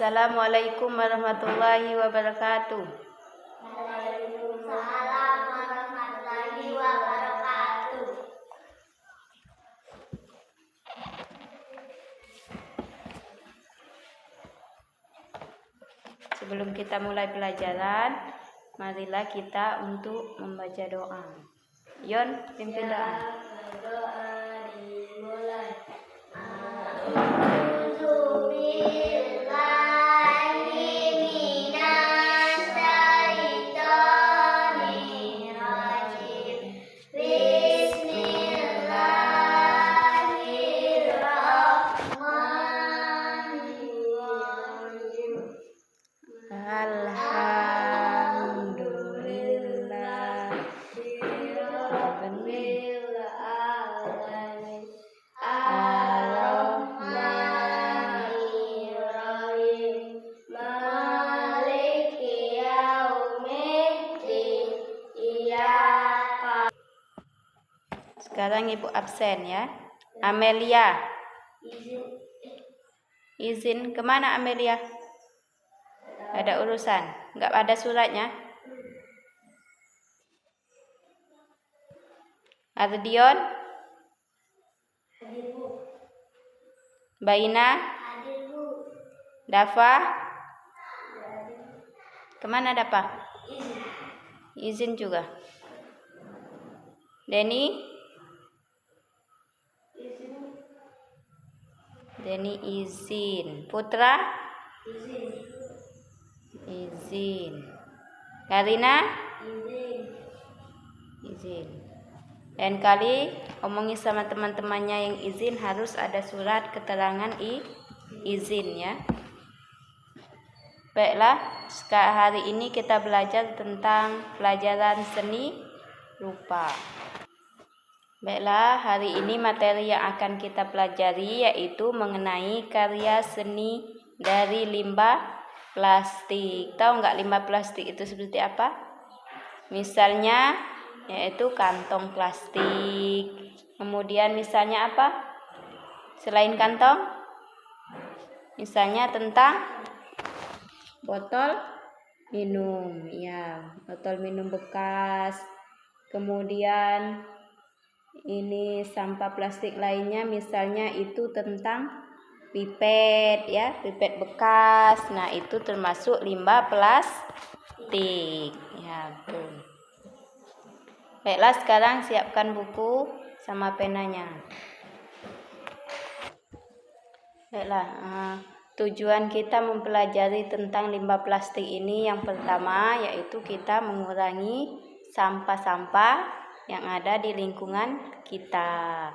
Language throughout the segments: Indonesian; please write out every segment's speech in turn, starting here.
Assalamualaikum warahmatullahi wabarakatuh. Waalaikumsalam warahmatullahi wabarakatuh. Sebelum kita mulai pelajaran, marilah kita untuk membaca doa. Yon, pimpin doa. Doa dimulai. Alhamdulillah. Sekarang Ibu absen ya. Amelia. Izin kemana Amelia? Ada urusan? Nggak ada suratnya? Ardion? Baina? Dafa? Kemana Dafa? Izin juga. Denny? Denny izin. Putra? Izin. Karina? Izin. Lain kali omongin sama teman-temannya yang izin harus ada surat keterangan izin ya. Baiklah, hari ini kita belajar tentang pelajaran seni rupa. Baiklah, hari ini materi yang akan kita pelajari yaitu mengenai karya seni dari limbah plastik. Tahu nggak limbah plastik itu seperti apa? Misalnya yaitu kantong plastik. Kemudian misalnya apa? Selain kantong? Misalnya tentang botol minum, ya, botol minum bekas. Kemudian ini sampah plastik lainnya, misalnya itu tentang pipet, ya, pipet bekas. Nah, itu termasuk limbah plastik. Ya, betul. Baiklah, sekarang siapkan buku sama penanya. Baiklah, tujuan kita mempelajari tentang limbah plastik ini yang pertama yaitu kita mengurangi sampah-sampah yang ada di lingkungan kita.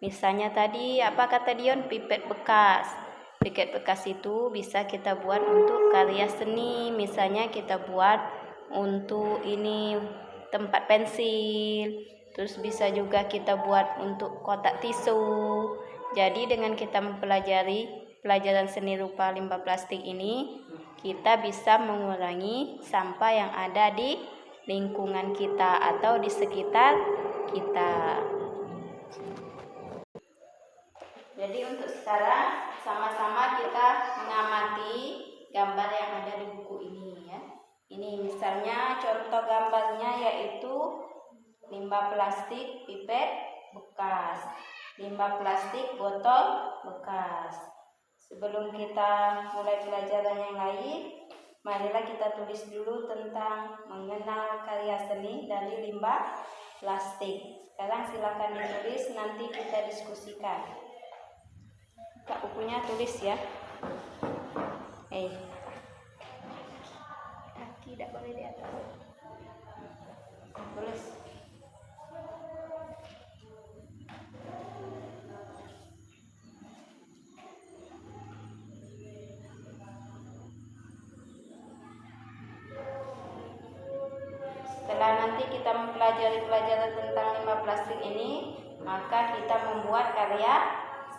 Misalnya tadi apa kata Dion? Pipet bekas. Pipet bekas itu bisa kita buat untuk karya seni. Misalnya kita buat untuk ini tempat pensil. Terus bisa juga kita buat untuk kotak tisu. Jadi dengan kita mempelajari pelajaran seni rupa limbah plastik ini, kita bisa mengurangi sampah yang ada di lingkungan kita atau di sekitar kita. Jadi untuk sekarang sama-sama kita mengamati gambar yang ada di buku ini ya. Ini misalnya contoh gambarnya yaitu limbah plastik pipet bekas, limbah plastik botol bekas. Sebelum kita mulai pelajaran yang lain, marilah kita tulis dulu tentang mengenal karya seni dari limbah plastik. Sekarang silakan ditulis, nanti kita diskusikan. Kak, bukunya tulis ya. Kaki tidak boleh di atas. Tulis. Setelah nanti kita mempelajari pelajaran tentang limbah plastik ini, maka kita membuat karya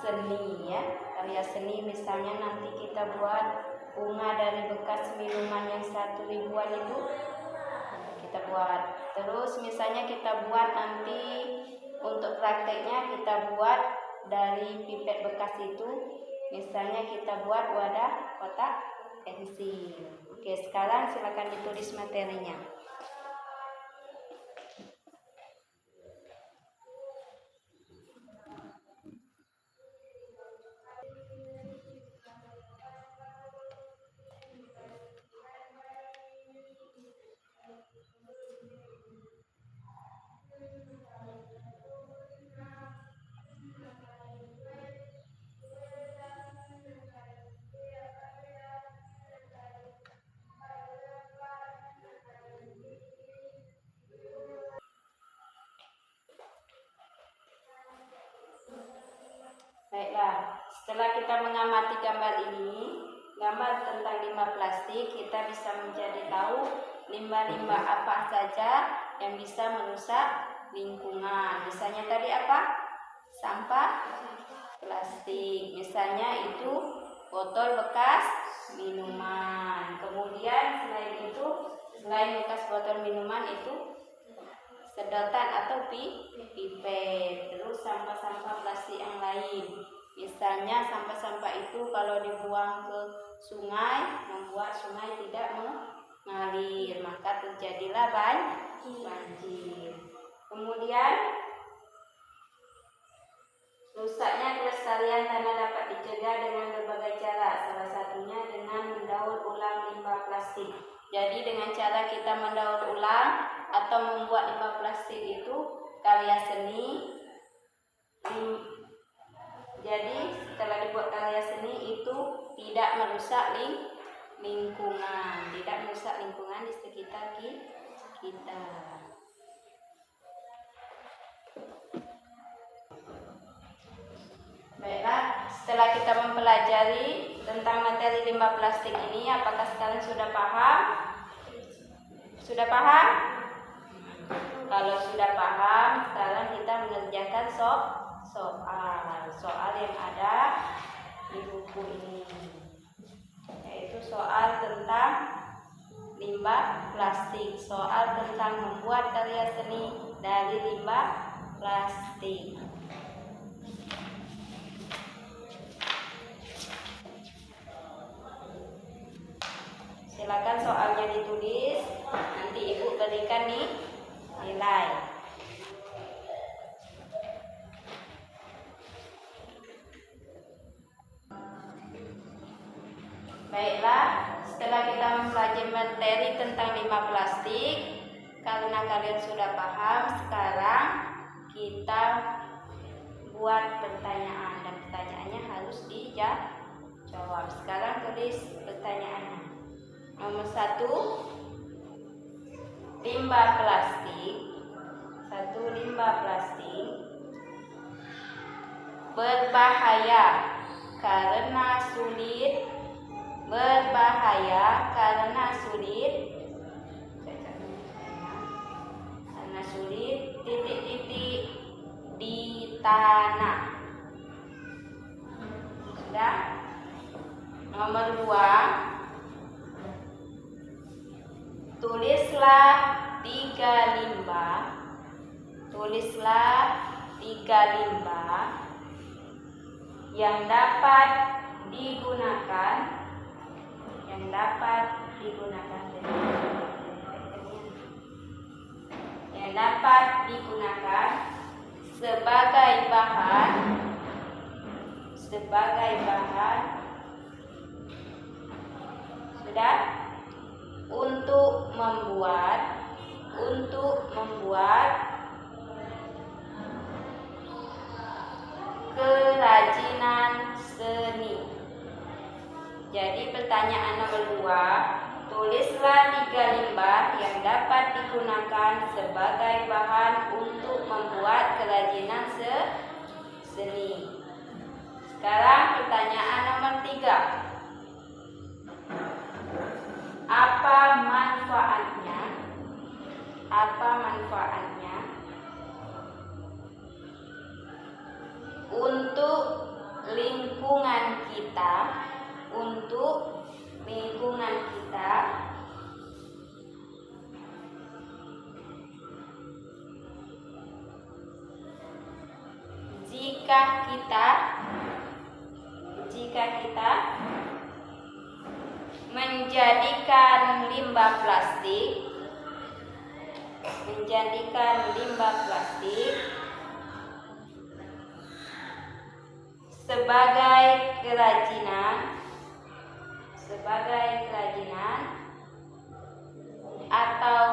seni ya. Karya seni misalnya nanti kita buat bunga dari bekas minuman yang 1 ribuan itu kita buat. Terus misalnya kita buat nanti untuk prakteknya kita buat dari pipet bekas itu, misalnya kita buat wadah kotak pensil. Oke, sekarang silakan ditulis materinya. Baiklah, setelah kita mengamati gambar ini, gambar tentang limbah plastik, kita bisa menjadi tahu limbah-limbah apa saja yang bisa merusak lingkungan. Misalnya tadi apa? Sampah plastik. Misalnya itu botol bekas minuman. Kemudian selain bekas botol minuman itu sedotan atau pipet, terus sampah-sampah plastik yang lain. Misalnya sampah-sampah itu kalau dibuang ke sungai membuat sungai tidak mengalir, maka terjadilah banjir. Kemudian rusaknya kelestarian tanah dapat dicegah dengan berbagai cara, salah satunya dengan mendaur ulang limbah plastik. Jadi dengan cara kita mendaur ulang atau membuat limbah plastik itu karya seni. Jadi setelah dibuat karya seni itu tidak merusak lingkungan, di sekitar kita. Baiklah, setelah kita mempelajari tentang materi limbah plastik ini, apakah sekalian sudah paham? Sudah paham? Kalau sudah paham, sekarang kita mengerjakan soal yang ada di buku ini, yaitu soal tentang limbah plastik, soal tentang membuat karya seni dari limbah plastik. Silakan soalnya ditulis, nanti ibu berikan nih nilai. Baiklah, setelah kita mempelajari materi tentang limbah plastik, karena kalian sudah paham, sekarang kita buat pertanyaan dan pertanyaannya harus dijawab. Sekarang tulis pertanyaannya. Nomor 1, limbah plastik. Limbah plastik berbahaya karena sulit titik-titik di tanah. Sudah? Nomor 2, tulislah 3 limbah yang dapat digunakan sebagai bahan sudah untuk membuat kerajinan seni. Jadi pertanyaan nomor 2, tulislah 3 limbah yang dapat digunakan sebagai bahan untuk membuat kerajinan seni. Sekarang pertanyaan nomor 3, apa manfaatnya untuk lingkungan kita jika kita menjadikan limbah plastik sebagai kerajinan atau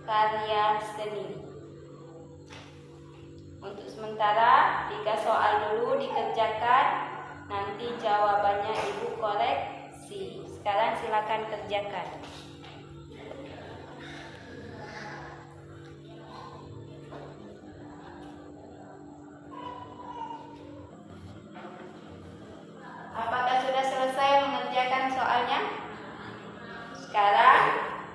karya seni. Untuk sementara 3 soal dulu dikerjakan, nanti jawabannya Ibu koreksi. Sekarang silakan kerjakan. Apakah sudah selesai mengerjakan soalnya? Sekarang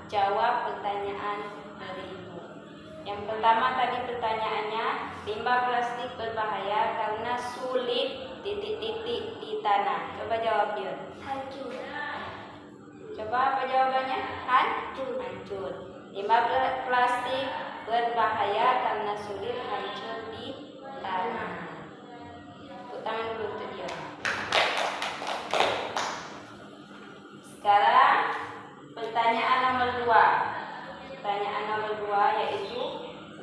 jawab pertanyaan dari Ibu. Yang pertama tadi pertanyaannya, limbah plastik berbahaya karena sulit ... di tanah. Coba jawab dia. Hancur. Coba apa jawabannya? Hancur. Limbah plastik berbahaya karena sulit hancur di tanah. Tepuk tangan dulu untuk dia. Sekarang pertanyaan nomor 2. Pertanyaan nomor 2 yaitu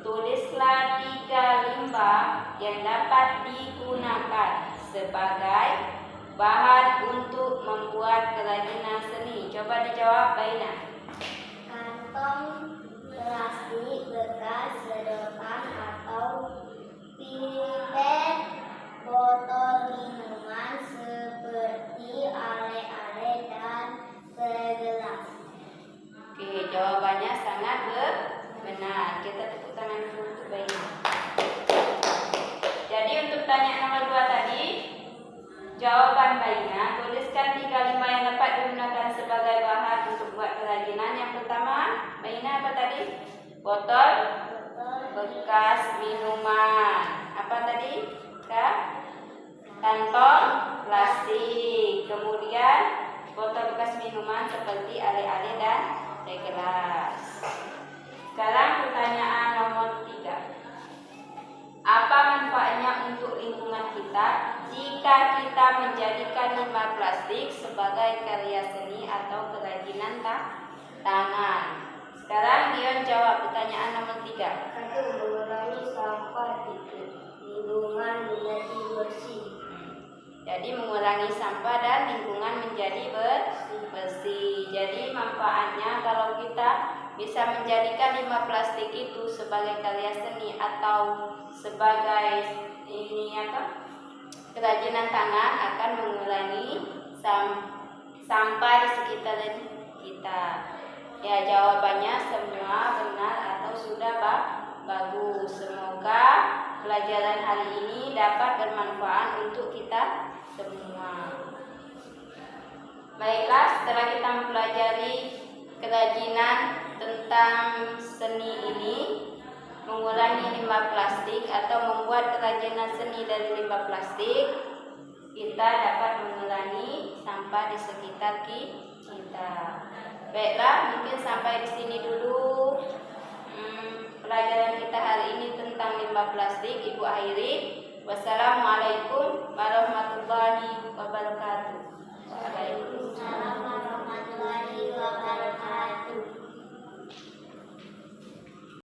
tulislah 3 limbah yang dapat digunakan sebagai bahan untuk membuat kerajinan seni. Coba dijawab, Baina. Kantong plastik bekas, sedotan atau pipet, botol minuman seperti ale-ale dan gelas. Oke, jawabannya sangat benar. Kita tepuk tangan dulu untuk Baina. Jadi untuk pertanyaan nomor 2 tadi, jawaban Baina, tuliskan 3 limbah yang dapat digunakan sebagai bahan untuk buat kerajinan. Yang pertama, Baina apa tadi? Botol bekas minuman. Apa tadi? Kantong plastik. Kemudian botol bekas minuman seperti ale-ale dan gelas. Sekarang pertanyaan nomor 3. Apa manfaatnya untuk lingkungan kita jika kita menjadikan limbah plastik sebagai karya seni atau kerajinan tangan? Sekarang Dion jawab pertanyaan nomor 3. 1. Mengurangi sampah di lingkungan menjadi bersih. Jadi mengurangi sampah dan lingkungan menjadi bersih. Jadi manfaatnya kalau kita bisa menjadikan limbah plastik itu sebagai karya seni atau sebagai kerajinan tangan akan mengurangi sampah di sekitar kita. Ya, jawabannya semua benar atau sudah bagus. Semoga pelajaran hari ini dapat bermanfaat untuk kita semua. Baiklah, setelah kita mempelajari kerajinan tentang seni ini, mengurangi limbah plastik atau membuat kerajinan seni dari limbah plastik, kita dapat mengurangi sampah di sekitar kita. Baiklah, mungkin sampai di sini dulu pelajaran kita hari ini tentang limbah plastik. Ibu akhiri. Wassalamualaikum warahmatullahi wabarakatuh. Waalaikumsalam.